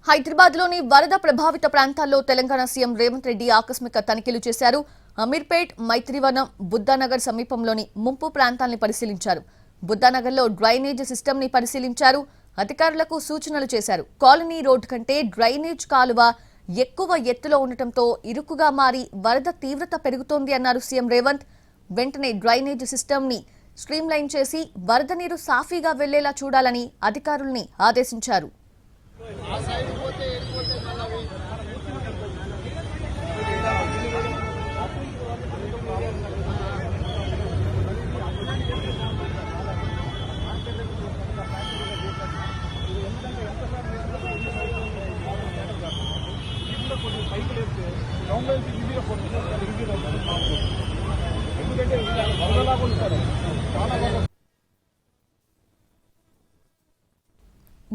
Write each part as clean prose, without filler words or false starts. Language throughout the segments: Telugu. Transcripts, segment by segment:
హైదరాబాద్లోని వరద ప్రభావిత ప్రాంతాల్లో తెలంగాణ సీఎం రేవంత్ రెడ్డి ఆకస్మిక తనిఖీలు చేశారు. అమీర్పేట్, మైత్రివనం, బుద్ధానగర్ సమీపంలోని ముంపు ప్రాంతాల్ని పరిశీలించారు. బుద్ధానగర్లో డ్రైనేజ్ సిస్టమ్ని పరిశీలించారు. అధికారులకు సూచనలు చేశారు. కాలనీ రోడ్డు కంటే డ్రైనేజ్ కాలువ ఎక్కువ ఎత్తులో ఉండటంతో ఇరుకుగా మారి వరద తీవ్రత పెరుగుతోంది అన్నారు సీఎం రేవంత్. వెంటనే డ్రైనేజ్ సిస్టమ్ని స్ట్రీమ్లైన్ చేసి వరద నీరు సాఫీగా వెళ్లేలా చూడాలని అధికారుల్ని ఆదేశించారు.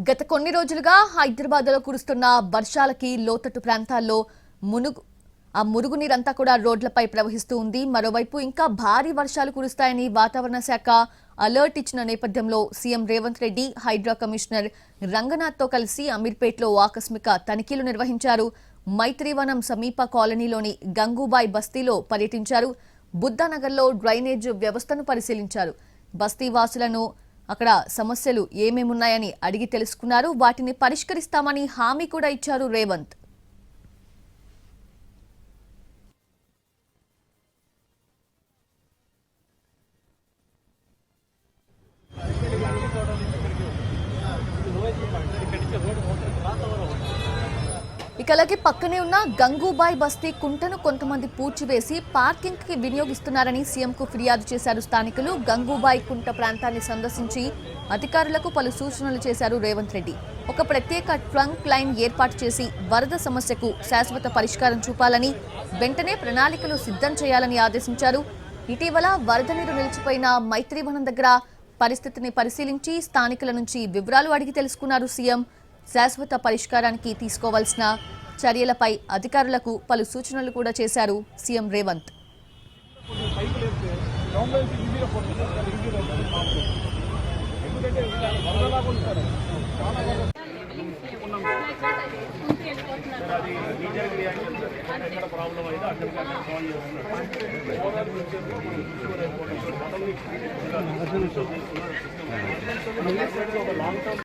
గత కొన్ని రోజులుగా హైదరాబాద్లో కురుస్తున్న వర్షాలకి లోతట్టు ప్రాంతాల్లో మురుగునీరంతా కూడా రోడ్లపై ప్రవహిస్తూ ఉంది. మరోవైపు ఇంకా భారీ వర్షాలు కురుస్తాయని వాతావరణ శాఖ అలర్ట్ ఇచ్చిన నేపథ్యంలో సీఎం రేవంత్ రెడ్డి హైడ్రా కమిషనర్ రంగనాథ్తో కలిసి అమీర్పేట్లో ఆకస్మిక తనిఖీలు నిర్వహించారు. మైత్రివనం సమీప కాలనీలోని గంగూబాయ్ బస్తీలో పర్యటించారు. బుద్ధానగర్లో డ్రైనేజ్ వ్యవస్థను పరిశీలించారు. బస్తీ వాసులను అక్కడ సమస్యలు ఏమేమున్నాయని అడిగి తెలుసుకున్నారు. వాటిని పరిష్కరిస్తామని హామీ కూడా ఇచ్చారు రేవంత్. అలాగే పక్కనే ఉన్న గంగూబాయ్ బస్తీ కుంటను కొంతమంది పూడ్చివేసి పార్కింగ్ కి వినియోగిస్తున్నారని సీఎంకు ఫిర్యాదు చేశారు స్థానికులు. గంగూబాయ్ కుంట ప్రాంతాన్ని సందర్శించి అధికారులకు పలు సూచనలు చేశారు రేవంత్ రెడ్డి. ఒక ప్రత్యేక ట్రంక్ లైన్ ఏర్పాటు చేసి వరద సమస్యకు శాశ్వత పరిష్కారం చూపాలని, వెంటనే ప్రణాళికలు సిద్ధం చేయాలని ఆదేశించారు. ఇటీవల వరద నీరు నిలిచిపోయిన మైత్రివనం దగ్గర పరిస్థితిని పరిశీలించి స్థానికుల నుంచి వివరాలు అడిగి తెలుసుకున్నారు సీఎం. శాశ్వత పరిష్కారానికి తీసుకోవాల్సిన చర్యలపై అధికారులకు పలు సూచనలు కూడా చేశారు సీఎం రేవంత్.